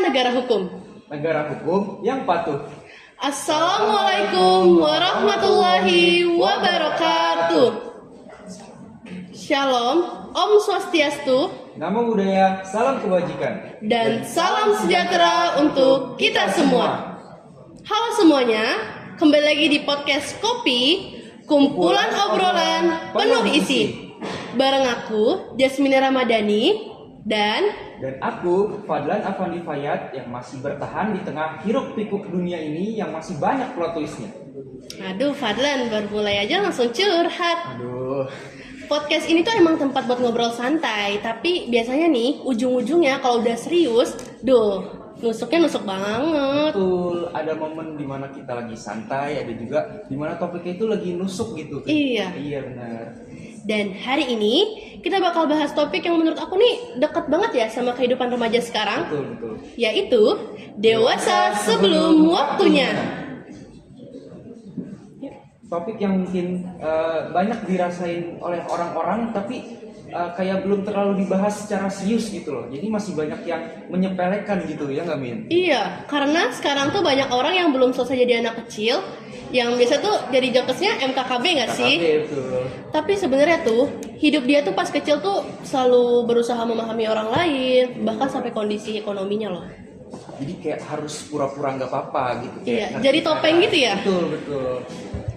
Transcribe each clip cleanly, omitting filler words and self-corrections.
negara hukum. Negara hukum yang patuh. Assalamualaikum warahmatullahi wabarakatuh. Shalom, Om Swastiastu, Namo Buddhaya, salam kebajikan. dan salam sejahtera untuk kita semua. Halo semuanya, kembali lagi di podcast Kopi, kumpulan obrolan penuh isi. Bareng aku, Jasmine Ramadhani, dan aku, Fadlan Afandi Fayat, yang masih bertahan di tengah hiruk pikuk dunia ini yang masih banyak plot twistnya. aduh Fadlan, baru mulai aja langsung curhat. Aduh. Podcast ini tuh emang tempat buat ngobrol santai, tapi biasanya nih ujung-ujungnya kalau udah serius, nusuknya nusuk banget. Betul, ada momen dimana kita lagi santai, ada juga dimana topiknya itu lagi nusuk gitu. Iya. Iya benar. Dan hari ini kita bakal bahas topik yang menurut aku nih dekat banget ya sama kehidupan remaja sekarang, Betul. yaitu dewasa sebelum waktunya. Topik yang mungkin banyak dirasain oleh orang-orang, tapi kayak belum terlalu dibahas secara serius gitu loh. Jadi masih banyak yang menyepelekan gitu ya nggak Min? Iya, karena sekarang tuh banyak orang yang belum selesai jadi anak kecil, yang biasa tuh jadi jakesnya MKKB nggak sih? KKB, betul. Tapi sebenarnya tuh hidup dia tuh pas kecil tuh selalu berusaha memahami orang lain, bahkan sampai kondisi ekonominya loh. Jadi kayak harus pura-pura nggak apa-apa gitu. Iya, Kayak jadi topeng gitu ya? Betul.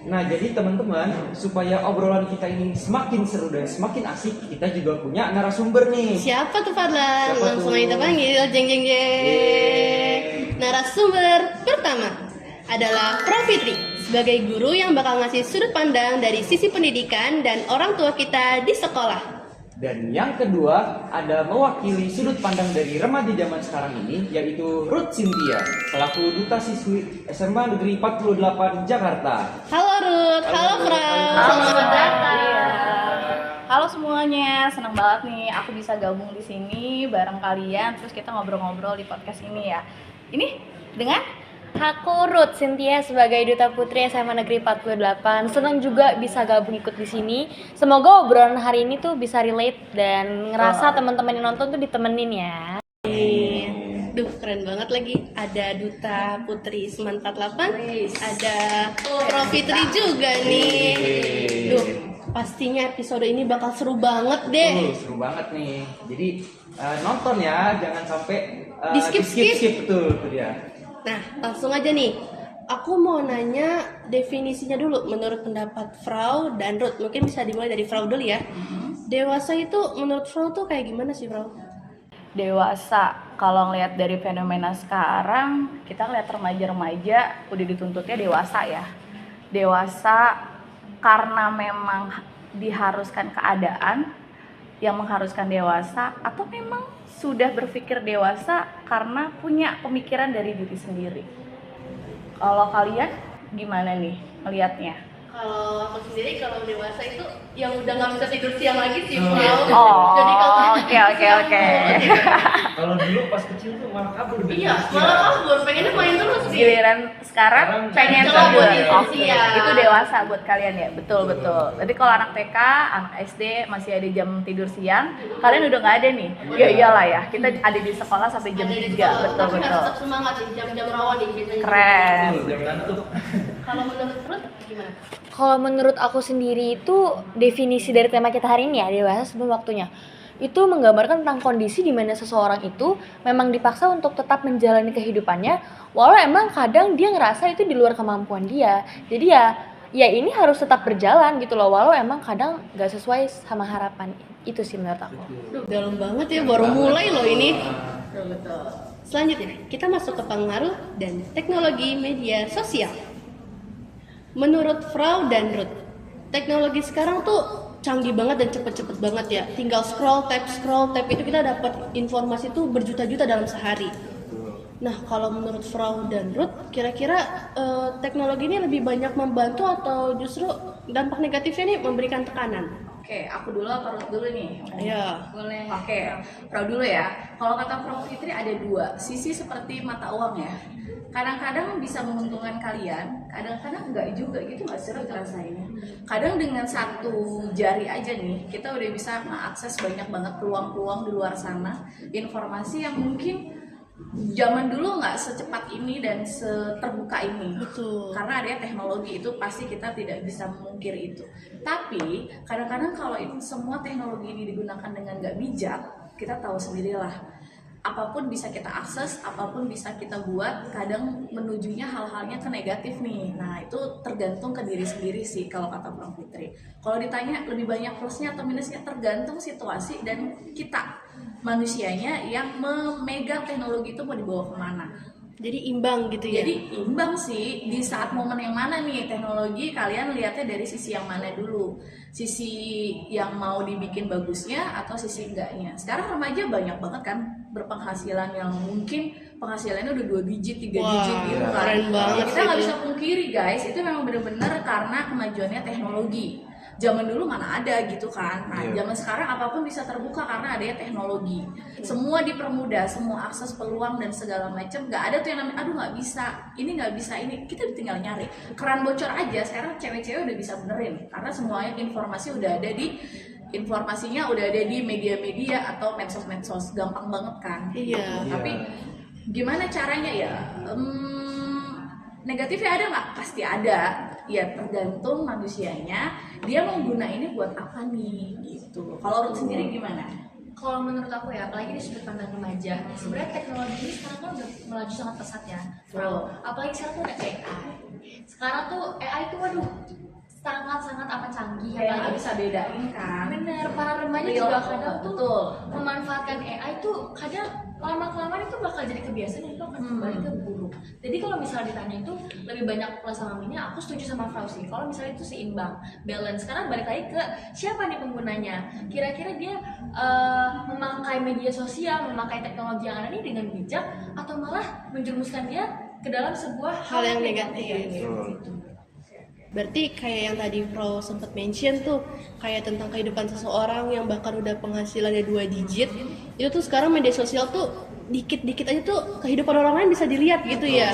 Nah, jadi teman-teman, supaya obrolan kita ini semakin seru dan semakin asik, kita juga punya narasumber nih. Siapa tuh Fadlan? Siapa Langsung tuh? aja kita panggil, jeng. Narasumber pertama adalah Prof. Fitri, sebagai guru yang bakal ngasih sudut pandang dari sisi pendidikan dan orang tua kita di sekolah. Dan yang kedua, ada mewakili sudut pandang dari remaja zaman sekarang ini, yaitu Ruth Cynthia, selaku Duta Siswi SMA Negeri 48 Jakarta. Halo Ruth, halo Prof. Selamat datang. Halo semuanya, senang banget nih aku bisa gabung di sini bareng kalian, terus kita ngobrol-ngobrol di podcast ini ya. Ini dengan Aku Ruth Cynthia sebagai Duta Putri SMA Negeri 48. Senang juga bisa gabung ikut di sini. Semoga obrolan hari ini tuh bisa relate dan ngerasa teman-teman yang nonton tuh ditemenin ya. Duh, keren banget lagi. Ada Duta Putri Seman 48, ada Prof. Fitri juga nih. Duh, pastinya episode ini bakal seru banget deh. Seru banget nih. Jadi nonton ya, jangan sampai Di skip. Betul, itu dia. Nah, langsung aja nih. Aku mau nanya definisinya dulu menurut pendapat Frau dan Ruth. Mungkin bisa dimulai dari Frau dulu ya. Dewasa itu menurut Frau tuh kayak gimana sih, Frau? dewasa, kalau ngelihat dari fenomena sekarang, kita ngelihat remaja-remaja udah dituntutnya dewasa ya. Dewasa karena memang diharuskan keadaan yang mengharuskan dewasa, atau memang sudah berpikir dewasa karena punya pemikiran dari diri sendiri. Kalau kalian gimana nih melihatnya? Kalau aku sendiri, kalau dewasa itu yang udah nggak bisa tidur siang lagi sih, Oh, Frau. Oh, Jadi kalau oke. Kalau dulu pas kecil tuh malah kabur. Iya, malah kabur, pengennya main terus sih. Giliran sekarang pengen Coba kabur. buat tidur Oke, siang. itu dewasa buat kalian ya, betul. Berarti kalau anak TK, anak SD masih ada jam tidur siang, kalian udah nggak ada nih. Ya iyalah ya, kita ada di sekolah sampai jam 3, betul. Tapi harus tetap semangat di jam-jam rawan nih biasanya. Keren. Kalau menurut Ruth gimana? Kalau menurut aku sendiri itu definisi dari tema kita hari ini ya, dewasa sebelum waktunya. Itu menggambarkan tentang kondisi di mana seseorang itu memang dipaksa untuk tetap menjalani kehidupannya, walau emang kadang dia ngerasa itu di luar kemampuan dia. Jadi ya ini harus tetap berjalan gitu loh, walau emang kadang gak sesuai sama harapan. Itu sih menurut aku. Duh, dalam banget ya, baru mulai loh ini. Betul. Selanjutnya, kita masuk ke pengaruh dan teknologi media sosial. Menurut Frau dan Ruth, teknologi sekarang tuh canggih banget dan cepet-cepet banget ya. Tinggal scroll tab itu kita dapat informasi tuh berjuta-juta dalam sehari. Nah, kalau menurut Frau dan Ruth, kira-kira teknologi ini lebih banyak membantu atau justru dampak negatifnya nih memberikan tekanan? Oke, aku dulu apa Ruth dulu nih? Ayo. Boleh. Oke, Pro dulu ya. Kalau kata Prof. Fitri ada dua sisi seperti mata uang ya. Kadang-kadang bisa menguntungkan kalian, kadang-kadang enggak juga gitu, nggak sih rasanya. Kadang dengan satu jari aja nih, kita udah bisa mengakses banyak banget peluang-peluang di luar sana, informasi yang mungkin zaman dulu nggak secepat ini dan seterbuka ini. Betul. Karena adanya teknologi itu pasti kita tidak bisa memungkiri itu. Tapi kadang-kadang kalau itu semua teknologi ini digunakan dengan nggak bijak, kita tahu sendirilah. Apapun bisa kita akses, apapun bisa kita buat, kadang menujunya hal-halnya ke negatif nih. Nah itu tergantung ke diri sendiri sih kalau kata Bang Fitri. Kalau ditanya lebih banyak plusnya atau minusnya, tergantung situasi dan kita manusianya yang memegang teknologi itu mau dibawa kemana. Jadi imbang gitu ya. Jadi imbang sih, di saat momen yang mana nih teknologi kalian lihatnya dari sisi yang mana dulu, sisi yang mau dibikin bagusnya atau sisi enggaknya. Sekarang remaja banyak banget kan berpenghasilan yang mungkin penghasilannya udah 2 digit, 3 Wah, digit gitu kan. keren banget Kita sih nggak itu. bisa pungkiri guys, itu memang bener-bener karena kemajuannya teknologi. Zaman dulu mana ada gitu kan. Nah, zaman sekarang apapun bisa terbuka karena adanya teknologi. Semua dipermudah, semua akses peluang dan segala macam. Nggak ada tuh yang namanya, aduh nggak bisa, ini nggak bisa, ini kita tinggal nyari. Keran bocor aja sekarang cewek-cewek udah bisa benerin karena semuanya informasi udah ada di informasinya udah ada di media-media atau medsos-medsos, gampang banget kan. Iya. Tapi gimana caranya ya? Negatifnya ada nggak? Pasti ada. Ya tergantung manusianya. Dia mau guna ini buat apa nih? Gitu. Kalau Ruth sendiri gimana? Kalau menurut aku ya, apalagi di sudut pandang remaja, sebenarnya teknologi ini sekarang kan udah melaju sangat pesat ya. Apalagi sekarang tuh ada AI. Sekarang tuh AI tuh waduh sangat-sangat amat canggih. Kayak nggak Apalagi bisa bedain kan? bener, para remaja Real, juga kadang tuh betul. memanfaatkan AI tuh kadang lama-kelamaan itu bakal jadi kebiasaan dan itu akan kembali ke buruk. Jadi kalau misalnya ditanya itu lebih banyak plus sama minusnya, aku setuju sama Fauzi. Kalau misalnya itu seimbang, balance. Sekarang balik lagi ke siapa nih penggunanya. Kira-kira dia memakai media sosial, memakai teknologi yang ada ini dengan bijak, atau malah menjerumuskan dia ke dalam sebuah Hal yang negatif. Gitu. Berarti kayak yang tadi Pro sempat mention tuh, kayak tentang kehidupan seseorang yang bahkan udah penghasilannya 2 digit, itu tuh sekarang media sosial tuh dikit-dikit aja tuh kehidupan orang lain bisa dilihat gitu ya.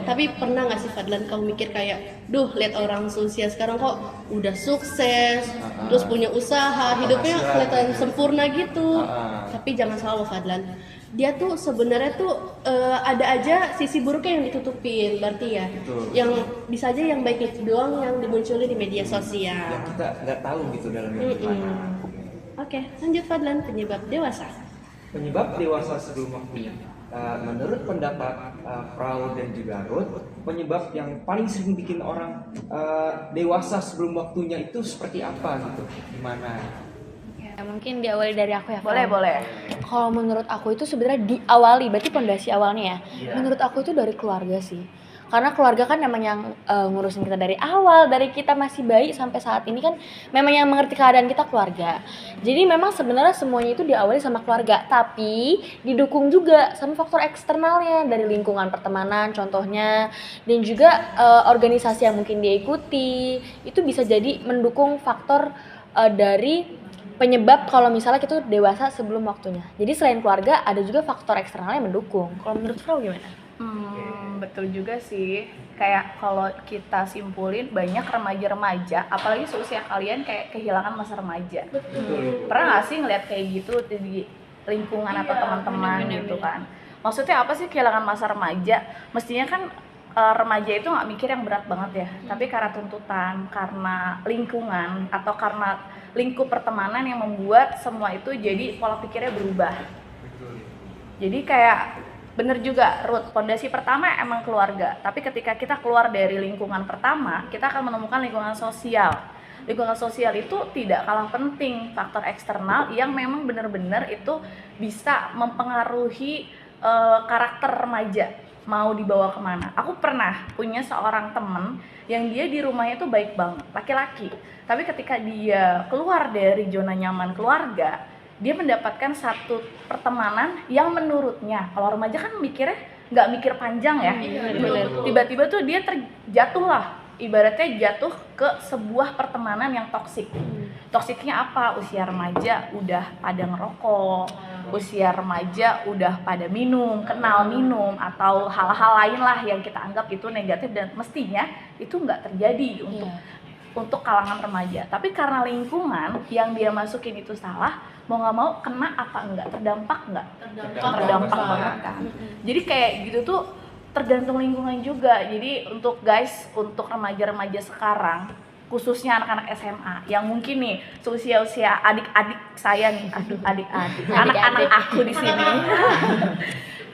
Tapi pernah nggak sih Fadlan kamu mikir kayak, duh lihat orang sosial sekarang kok udah sukses, terus punya usaha, hidupnya kelihatan sempurna gitu. Tapi jangan salah loh Fadlan, dia tuh sebenarnya tuh ada aja sisi buruknya yang ditutupin, berarti ya. Betul. Yang bisa aja yang baik itu doang yang dimunculin di media Yang sosial. kita nggak tahu gitu dalamnya gimana. Oke, lanjut Fadlan, penyebab dewasa. Penyebab dewasa sebelum waktunya. Menurut pendapat Frau dan juga Ruth, penyebab yang paling sering bikin orang dewasa sebelum waktunya itu seperti apa gitu? Gimana? Ya, mungkin diawali dari aku ya. Boleh, Fran. boleh. Kalau menurut aku itu sebenarnya diawali, berarti pondasi awalnya ya. Iya. Menurut aku itu dari keluarga sih. Karena keluarga kan memang yang ngurusin kita dari awal, dari kita masih bayi sampai saat ini kan memang yang mengerti keadaan kita keluarga. Jadi memang sebenarnya semuanya itu diawali sama keluarga, tapi didukung juga sama faktor eksternalnya dari lingkungan pertemanan contohnya, dan juga organisasi yang mungkin dia ikuti. Itu bisa jadi mendukung faktor dari penyebab kalau misalnya kita dewasa sebelum waktunya. Jadi selain keluarga ada juga faktor eksternal yang mendukung. Kalau menurut Frau gimana? Betul juga sih. Kayak kalau kita simpulin banyak remaja-remaja, apalagi seusia kalian kayak kehilangan masa remaja. Pernah nggak sih ngeliat kayak gitu di lingkungan atau teman-teman gitu kan? Maksudnya apa sih kehilangan masa remaja? Mestinya kan remaja itu nggak mikir yang berat banget ya, tapi karena tuntutan, karena lingkungan atau karena lingkup pertemanan yang membuat semua itu jadi pola pikirnya berubah. Jadi kayak bener juga Ruth, fondasi pertama emang keluarga, tapi ketika kita keluar dari lingkungan pertama, kita akan menemukan lingkungan sosial. Lingkungan sosial itu tidak kalah penting, faktor eksternal yang memang benar-benar itu bisa mempengaruhi karakter remaja mau dibawa kemana. Aku pernah punya seorang temen yang dia di rumahnya itu baik banget, laki-laki, tapi ketika dia keluar dari zona nyaman keluarga, dia mendapatkan satu pertemanan yang menurutnya, kalau remaja kan mikirnya nggak mikir panjang ya, tiba-tiba tuh dia terjatuh lah, ibaratnya jatuh ke sebuah pertemanan yang toksik. Toksiknya apa? Usia remaja udah pada ngerokok, usia remaja udah pada minum, kenal minum, atau hal-hal lain lah yang kita anggap itu negatif dan mestinya itu nggak terjadi untuk untuk kalangan remaja. Tapi karena lingkungan yang dia masukin itu salah, mau nggak mau kena apa enggak, terdampak nggak? Terdampak banget kan. Jadi kayak gitu tuh tergantung lingkungan juga. Jadi untuk guys, untuk remaja-remaja sekarang, khususnya anak-anak SMA yang mungkin nih usia-usia adik-adik saya nih, aduh adik-adik, anak-anak aku di sini,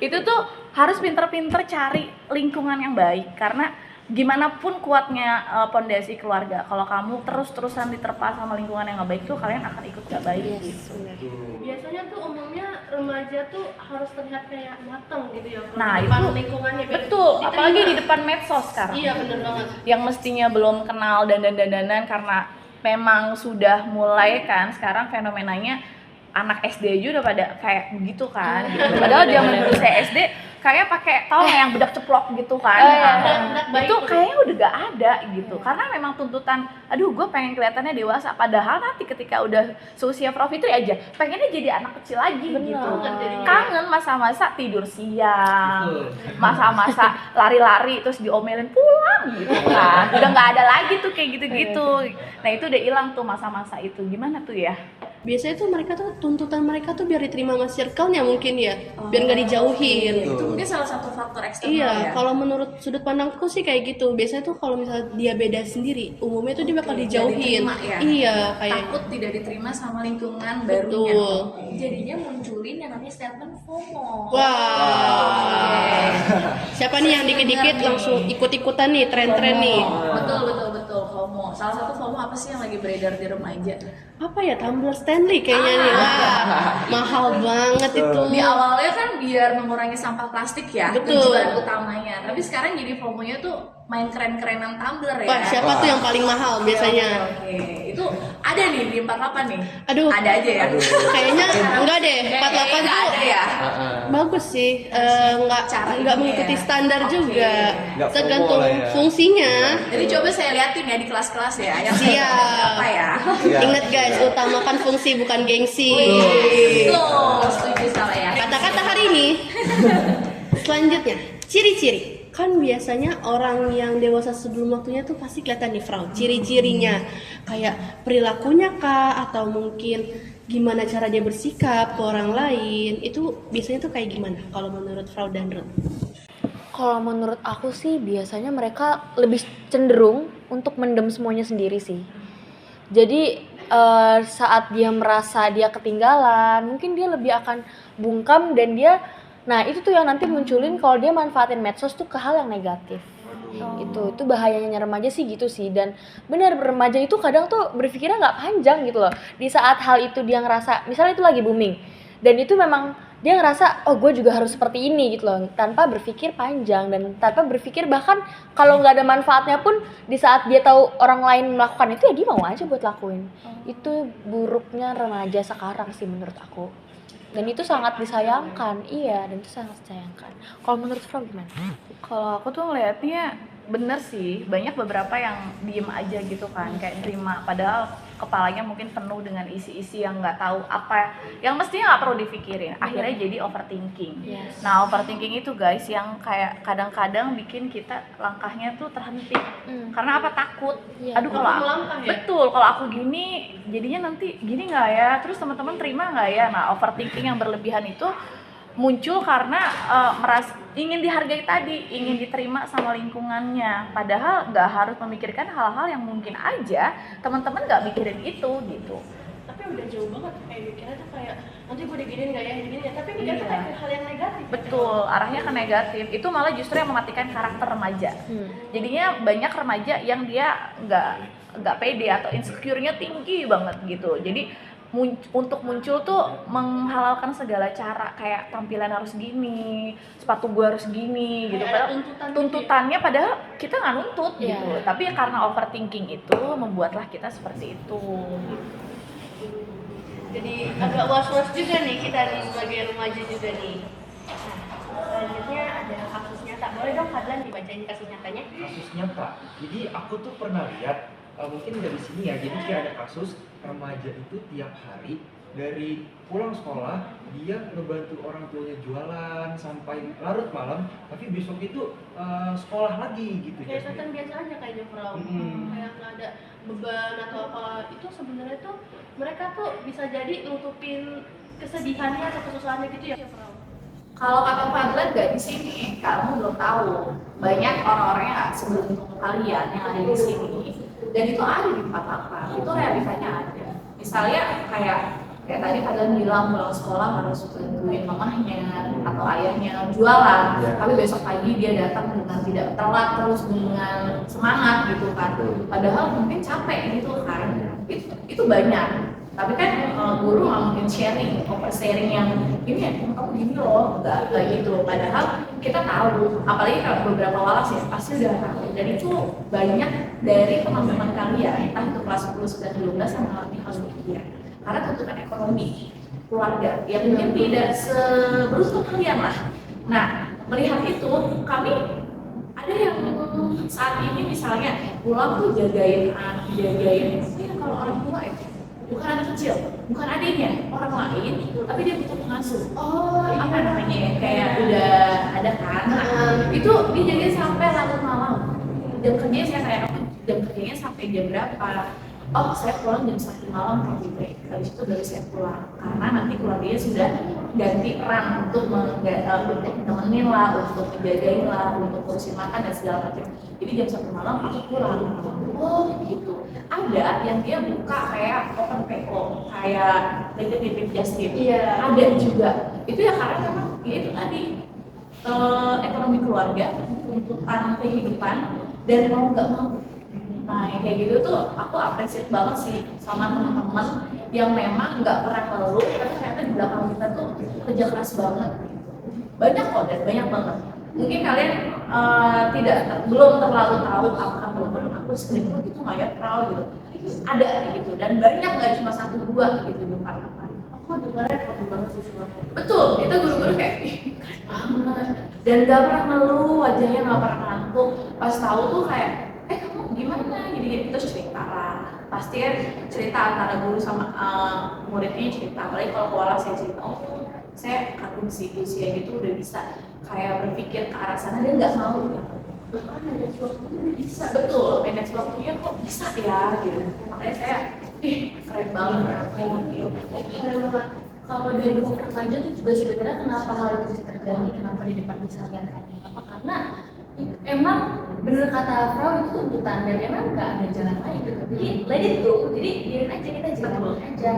itu tuh harus pinter-pinter cari lingkungan yang baik karena gimana pun kuatnya pondasi keluarga, kalau kamu terus-terusan diterpa sama lingkungan yang nggak baik tuh kalian akan ikut gak baik gitu. Biasanya tuh umumnya remaja tuh harus terlihat kayak matang gitu ya. Nah di depan itu lingkungannya biar betul, diterima. apalagi di depan medsos sekarang. Iya bener banget. Yang mestinya belum kenal dandan-dandanan karena memang sudah mulai kan sekarang fenomenanya anak SD aja udah pada kayak begitu kan gitu. Padahal zaman dulu saya SD kayak pakai tau nggak yang bedak ceplok gitu kan. Itu kayaknya udah gak ada gitu karena memang tuntutan aduh gue pengen kelihatannya dewasa padahal nanti ketika udah seusia Prof Fitri aja pengennya jadi anak kecil lagi gitu. Kangen masa-masa tidur siang, masa-masa lari-lari terus diomelin pulang gitu kan. Udah nggak ada lagi tuh kayak gitu-gitu. Nah itu udah hilang tuh masa-masa itu. Gimana tuh ya? Biasanya tuh mereka tuh tuntutan mereka tuh biar diterima sama circle-nya mungkin ya, biar nggak dijauhin. Itu mungkin salah satu faktor eksternal Iya, ya. kalau menurut sudut pandangku sih kayak gitu. Biasanya tuh kalau misalnya dia beda sendiri, umumnya tuh dia bakal dijauhin. diterima ya? Iya, kayak Takut tidak diterima sama lingkungan betul. barunya. Jadinya munculin yang namanya statement FOMO. Wah. Siapa nih yang dikit-dikit langsung ikut-ikutan nih tren-tren nih? Betul FOMO. Salah satu FOMO apa sih yang lagi beredar di remaja? Apa ya, tumbler Stanley kayaknya nih. Wah, mahal banget itu. Di awalnya kan biar mengurangi sampah plastik ya, Betul. tujuan utamanya. Tapi sekarang jadi FOMO-nya tuh main keren-kerenan tumbler ya. Wah, siapa tuh yang paling mahal biasanya? Oke. Itu ada nih di 48 nih. Aduh. Ada aja ya. Kayaknya enggak deh, 48 Nggak tuh ada ya. bagus sih. Enggak Caranya mengikuti ya. standar Oke. juga. Nggak Tergantung FOMO lah ya. fungsinya. Jadi coba saya liatin ya di kelas-kelas ya. Yang Siap. apa ya? Iya. Ingat guys, utamakan fungsi bukan gengsi. Betul, setuju sama ya. Kata-kata hari ini. Selanjutnya, ciri-ciri. Kan biasanya orang yang dewasa sebelum waktunya tuh pasti kelihatan nih, Frau. Ciri-cirinya kayak perilakunya kah, atau mungkin gimana cara dia bersikap ke orang lain. Itu biasanya tuh kayak gimana kalau menurut Frau dan Ruth? Kalau menurut aku sih biasanya mereka lebih cenderung untuk mendem semuanya sendiri sih. Jadi saat dia merasa dia ketinggalan, mungkin dia lebih akan bungkam dan dia, nah itu tuh yang nanti munculin kalau dia manfaatin medsos tuh ke hal yang negatif. Itu bahayanya remaja sih gitu sih. Dan benar, remaja itu kadang tuh berpikirnya nggak panjang gitu loh. Di saat hal itu dia ngerasa, misalnya itu lagi booming dan itu memang dia ngerasa oh gue juga harus seperti ini gitu loh, tanpa berpikir panjang dan tanpa berpikir bahkan kalau nggak ada manfaatnya pun di saat dia tahu orang lain melakukan itu ya dia mau aja buat lakuin. Itu buruknya remaja sekarang sih menurut aku, dan itu sangat disayangkan. Iya, dan itu sangat disayangkan. Kalau menurut Frau gimana? Kalau aku tuh ngelihatnya bener sih, banyak beberapa yang diem aja gitu kan, kayak terima padahal kepalanya mungkin penuh dengan isi-isi yang nggak tahu apa yang mestinya nggak perlu dipikirin, akhirnya jadi overthinking. Yes. Nah overthinking itu guys yang kayak kadang-kadang bikin kita langkahnya tuh terhenti karena apa? Takut. Iya. Aduh kalau Takut melangkah ya? betul, kalau aku gini jadinya nanti gini nggak ya, terus teman-teman terima nggak ya. Nah overthinking yang berlebihan itu muncul karena merasa ingin dihargai tadi, ingin diterima sama lingkungannya, padahal nggak harus memikirkan hal-hal yang mungkin aja teman-teman nggak mikirin itu gitu. Tapi udah jauh banget kayak mikirnya tuh kayak nanti gue diginiin nggak ya, diginiin ya. Tapi mikirnya kayak hal yang negatif. Betul, arahnya ke negatif. Itu malah justru yang mematikan karakter remaja. Jadinya banyak remaja yang dia nggak pede atau insecure-nya tinggi banget gitu. Jadi untuk muncul tuh menghalalkan segala cara, kayak tampilan harus gini, sepatu gua harus gini gitu. Kayak Padahal tuntutannya padahal kita nggak nuntut Iya. gitu. Tapi karena overthinking itu membuatlah kita seperti itu. Jadi agak was-was juga nih kita nih sebagai remaja juga nih. Nah, selanjutnya ada kasus nyata. Boleh dong Fadlan dibacain kasus nyatanya? Kasus nyata. Jadi aku tuh pernah lihat mungkin dari sini ya, jadi kayak ada kasus remaja itu tiap hari dari pulang sekolah dia ngebantu orang tuanya jualan sampai larut malam, tapi besok itu sekolah lagi gitu. Kayak setan biasa aja kayaknya Frau. Kayak nggak ada beban atau apa, itu sebenarnya tuh mereka tuh bisa jadi nutupin kesedihannya atau kesusahannya gitu ya Frau. Kalau kata Fadlan nggak di sini, kamu belum tahu. Banyak orang-orang yang sebelum kalian yang ada di sini, dan itu ada di tempat apa, itu realitanya ada. Misalnya kayak tadi Fadlan bilang pulang sekolah harus bantuin mamahnya atau ayahnya jualan, tapi besok pagi dia datang dengan tidak telat terus dengan semangat gitu kan. Padahal mungkin capek gitu kan. Itu banyak. Tapi kan guru nggak mungkin sharing, oversharing yang ini ya kamu gini loh, nggak gitu. Padahal kita tahu, apalagi kalau beberapa walas ya pasti udah tahu. Dan itu banyak dari teman-teman kalian, entah itu kelas 10, 9, 12 yang mengalami hal demikian. Karena tuntutan ekonomi keluarga yang mungkin tidak seberuntung kalian lah. Nah, melihat itu kami ada yang saat ini misalnya pulang tuh jagain kalau orang tua itu bukan anak kecil, bukan adiknya, orang lain, tapi dia butuh pengasuh. Apa namanya? Kayak udah ada kan? Nah, itu dijagain sampai larut malam. Jam kerjanya saya kayak jam kerjanya sampai jam berapa? Oh, saya pulang jam 1 malam coffee break. Habis itu baru saya pulang. Karena nanti keluarganya sudah ganti peran untuk nemenin lah, untuk menjagain lah, untuk ngurusin makan dan segala macam. Jadi jam 1 malam aku pulang. Oh, gitu. Ada yang dia buka kayak open PO, kayak titip just tip. Iya. Ada juga. Itu ya karena memang ya itu tadi ekonomi keluarga, tuntutan kehidupan, dan mau nggak mau. Nah, yang kayak gitu tuh aku apresiat banget sih sama teman-teman yang memang nggak pernah ngeluh, tapi ternyata di belakang kita tuh kerja keras banget. Banyak kok, dan banyak banget. Mungkin kalian belum terlalu tahu apakah teman-teman aku sering gitu nggak ya proud gitu. Ada gitu, dan banyak nggak cuma 1-2 gitu di depan. Aku dengarnya keren banget sih sebenarnya. Betul, itu guru-guru kayak keren banget. Dan nggak pernah ngeluh, wajahnya nggak pernah ngantuk. Pas tahu tuh kayak kamu gimana gini-gini, terus cerita lah. Pasti kan cerita antara guru sama muridnya cerita. Apalagi kalau pola saya cerita, oh saya kagum sih usia gitu udah bisa kayak berpikir ke arah sana, dia nggak mau bahkan manage waktunya bisa. Betul, manage waktunya kok bisa ya gitu. Makanya saya keren banget keren banget. Kalau dari buku remaja itu juga sebenarnya kenapa hal itu bisa terjadi, kenapa di depan misalnya apa, karena emang bener kata Frau itu tuntutan dan emang nggak ada jalan lain gitu. Jadi let it go, jadi biarin aja, kita jalan aja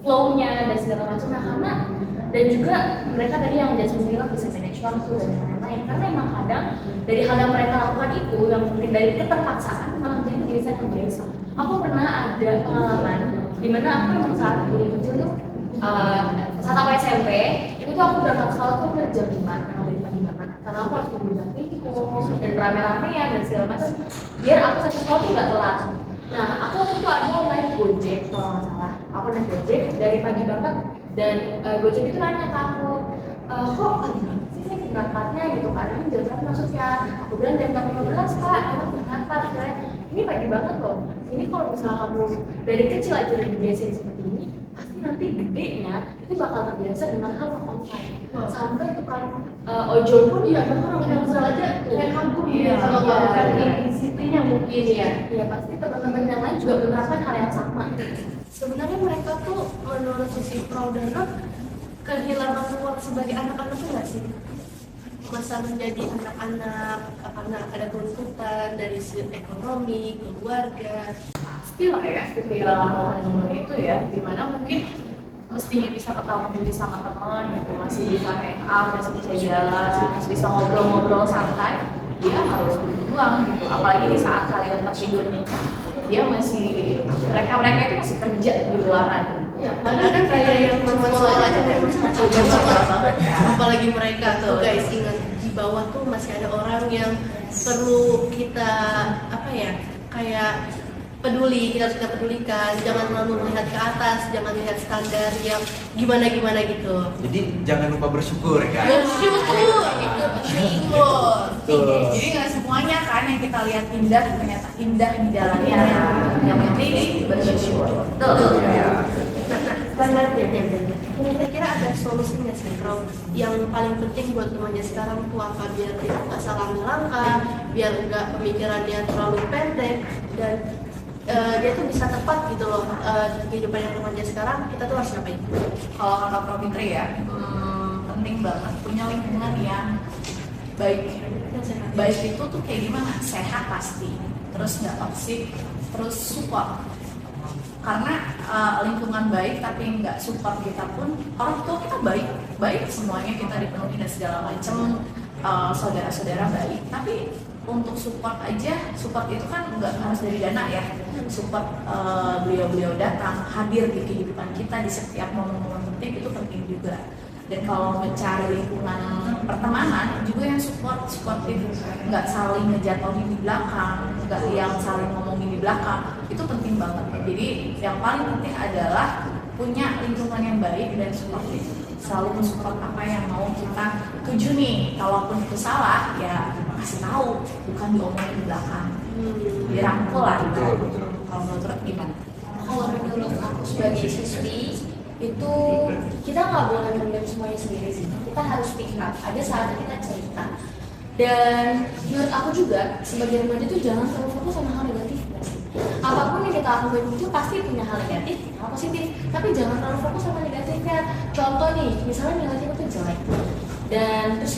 flow-nya dan segala macam. Nah, karena dan juga mereka tadi yang Jasmine bilang bisa manage waktu dan lain-lain, karena emang kadang dari hal yang mereka lakukan itu yang mungkin dari keterpaksaan malah jadi diri saya kebiasa. Aku pernah ada pengalaman di mana aku emang saat dulu kecil tuh saat aku SMP itu tuh aku berangkat sekolah tuh jam 5 dari pagi banget karena aku harus mengunjung dan rame-rame ya dan segala macam biar aku sampai sekolah tuh nggak telat. Nah, aku waktu itu ada naik Gojek kalau nggak salah. Aku naik Gojek dari pagi banget dan Gojek itu nanya ke aku, kok pagi banget sih saya berangkatnya gitu kan, ini jam berapa maksudnya? Aku bilang jam 15 Pak, emang kenapa? Ini pagi banget loh. Ini kalau misalnya kamu dari kecil aja udah dibiasain seperti ini, pasti nanti gedenya itu bakal terbiasa dengan hal yang online. Sampai tukang ojol pun ya orang yang aja kayak kampung ya, kalau bukan disiplinnya mungkin ya. Ya pasti teman-teman yang lain juga menerapkan hal yang sama. Sebenarnya mereka tuh menurut sisi Frau dan Ruth kehilangan ruang sebagai anak-anak tuh nggak sih? Masa menjadi anak-anak karena ada tuntutan dari segi ekonomi, keluarga. Pastilah ya, kehilangan momen itu ya, dimana mungkin mestinya bisa ketawa sendiri sama teman gitu, masih bisa hangout, masih bisa jalan, masih bisa ngobrol-ngobrol santai, dia harus berjuang gitu. Apalagi di saat kalian tertidur nih, dia masih mereka itu masih kerja di luaran. Ya, padahal kan kayak yang sekolah aja kayak banget. Apalagi mereka tuh guys, ingat di bawah tuh masih ada orang yang perlu kita apa ya, kayak peduli, kita pedulikan, jangan terlalu melihat ke atas, jangan lihat standar yang gimana gitu. Jadi jangan lupa bersyukur kan. Bersyukur, itu penting loh. Jadi nggak semuanya kan yang kita lihat indah ternyata indah di dalamnya. Yang penting bersyukur. Betul. Kira-kira ada solusinya sih, Bro? Yang paling penting buat remaja sekarang tuh apa? Biar dia nggak salah melangkah, biar nggak pemikirannya terlalu pendek, dan dia tuh bisa tepat gitu loh. Kehidupan yang remaja sekarang, kita tuh harus ngapain? Kalau kata Prof. Fitri ya, penting banget punya lingkungan yang baik. Baik itu tuh kayak gimana? Sehat pasti, terus nggak toksik, terus support. Karena lingkungan baik tapi nggak support kita pun, orang tua kita baik semuanya, kita dipenuhi dan segala macam, saudara-saudara baik. Tapi untuk support aja, support itu kan nggak harus dari dana ya. Support beliau-beliau datang, hadir di kehidupan kita di setiap momen-momen penting itu penting juga. Dan kalau mencari lingkungan pertemanan juga yang supportif, nggak saling ngejatuhin di belakang, nggak yang saling ngomongin di belakang, itu penting banget. Jadi yang paling penting adalah punya lingkungan yang baik dan supportif, selalu mensupport apa yang mau kita tuju nih. Kalaupun itu salah, ya kasih tahu, bukan diomongin di belakang. Dirangkul lah. Betul. Kalau menurut gimana? Kalau menurut aku sebagai siswi itu kita nggak boleh mendem semuanya sendiri sih, kita harus speak up, ada saatnya kita cerita. Dan menurut aku juga sebagai remaja itu jangan terlalu fokus sama hal negatif. Apapun yang kita lakukan itu pasti punya hal negatif, hal positif, tapi jangan terlalu fokus sama negatifnya. Contoh nih, misalnya nilai kita tuh jelek, dan terus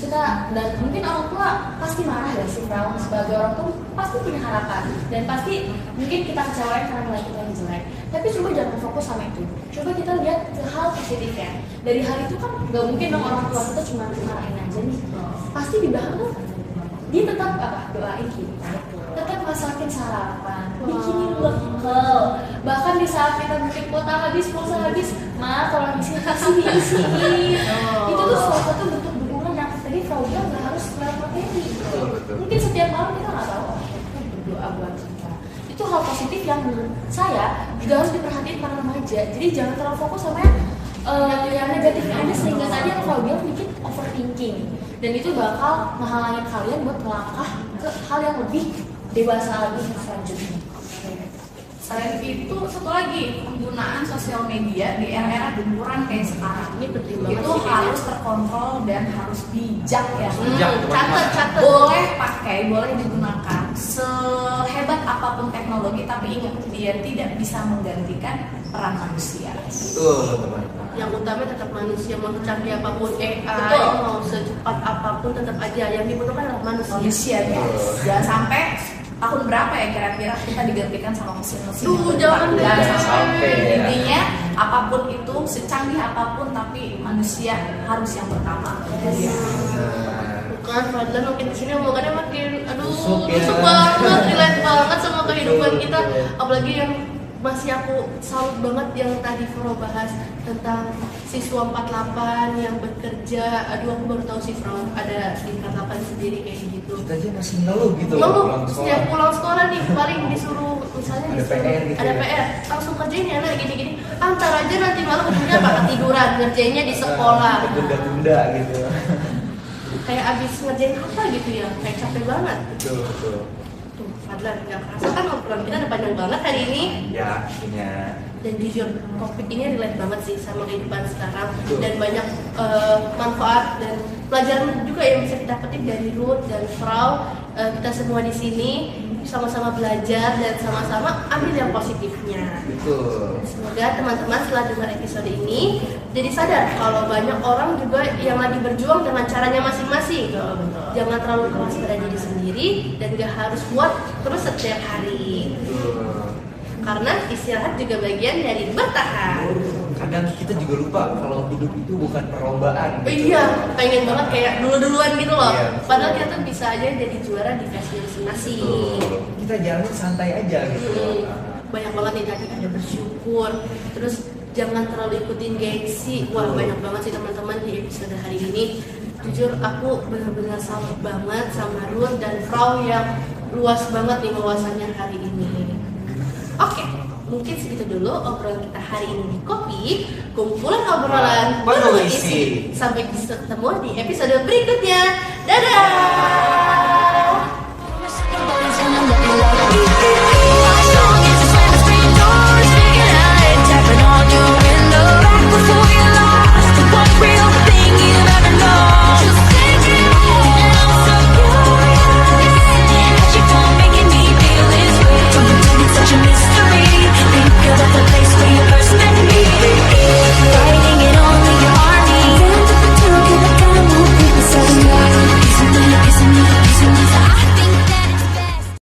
dan mungkin orang tua pasti marah ya sih, sebagai orang tua pasti punya harapan dan pasti mungkin kita kecewain karena nilai kita yang jelek. Tapi coba jangan fokus sama itu, coba kita lihat ke hal positifnya. Dari hal itu kan nggak mungkin dong orang tua kita cuma marahin aja nih, pasti di belakang tuh dia tetap doain kita, tetap masakin sarapan, bikinin bekal. Bahkan di saat kita mungkin kuota habis, pulsa habis, tolong diisiin. Itu tuh salah satu bentuk dukungan yang tadi Frau bilang nggak harus lewat materi. Mungkin setiap malam kita nggak tahu berdoa buat kita. Itu hal positif yang menurut saya juga harus diperhatiin para remaja. Jadi jangan terlalu fokus sama yang negatifnya aja, sehingga tadi yang Frau bilang bikin overthinking. Dan itu bakal menghalangi kalian buat melangkah ke hal yang lebih dewasa lagi selanjutnya. Selain itu, satu lagi, penggunaan sosial media di era-era gempuran kayak sekarang Ini penting banget itu sih, harus terkontrol dan harus bijak ya. Catat. Boleh pakai, boleh digunakan sehebat apapun teknologi, tapi ingat dia tidak bisa menggantikan peran manusia. Betul, teman-teman. Yang utama tetap manusia, mau secanggih apapun AI, Betul. mau secepat apapun, tetap aja yang dibutuhkan adalah manusia. Jangan sampai tahun berapa ya kira-kira kita digantikan sama mesin-mesin. Jangan sampai ya. Intinya apapun itu, secanggih apapun, tapi manusia harus yang pertama. Bukan, Fadlan makin kesini omongannya makin Busuk busuk ya. banget, relate banget sama kehidupan kita. Apalagi yang masih aku salut banget yang tadi Fro bahas tentang siswa 48 yang bekerja. Aduh, aku baru tahu sih Fro ada di 48 sendiri kayak gitu. Kita aja masih ngeluh gitu Lalu pulang setiap pulang sekolah nih paling disuruh misalnya Ada PR gitu ada ya. PR, langsung kerjain ya anak gini-gini. Antar aja nanti malam ujungnya apa ketiduran, ngerjainnya di sekolah. Tunda-tunda gitu. Kayak abis ngerjain apa gitu ya, kayak capek banget. Betul. Tuh, Fadlan, nggak kerasa kan obrolan kita udah panjang banget hari ini. Ya, punya. Dan jujur, topik ini relate banget sih sama kehidupan sekarang. Betul. Dan banyak manfaat dan pelajaran juga yang bisa kita petik dari Ruth dan Frau. Kita semua di sini sama-sama belajar dan sama-sama ambil yang positifnya. Betul. Semoga teman-teman setelah dengar episode ini jadi sadar kalau banyak orang juga yang lagi berjuang dengan caranya masing-masing. Jangan terlalu keras pada diri sendiri dan gak harus kuat terus setiap hari. Betul. Karena istirahat juga bagian dari bertahan. Kadang kita juga lupa kalau hidup itu bukan perlombaan. Iya, pengen banget kayak dulu-duluan gitu loh. Iya. Padahal kita tuh bisa aja jadi juara di versi masing-masing. Betul. Kita jalan santai aja gitu. Banyak banget nih tadi ada bersyukur, terus jangan terlalu ikutin gengsi. Wah, banyak banget sih teman-teman di episode hari ini. Jujur aku benar-benar salut banget sama Ruth dan Frau yang luas banget nih wawasannya hari ini. Oke, mungkin segitu dulu obrolan kita hari ini di Kopi, kumpulan obrolan penuh penuh isi. isi. Sampai ketemu di episode berikutnya. Dadah!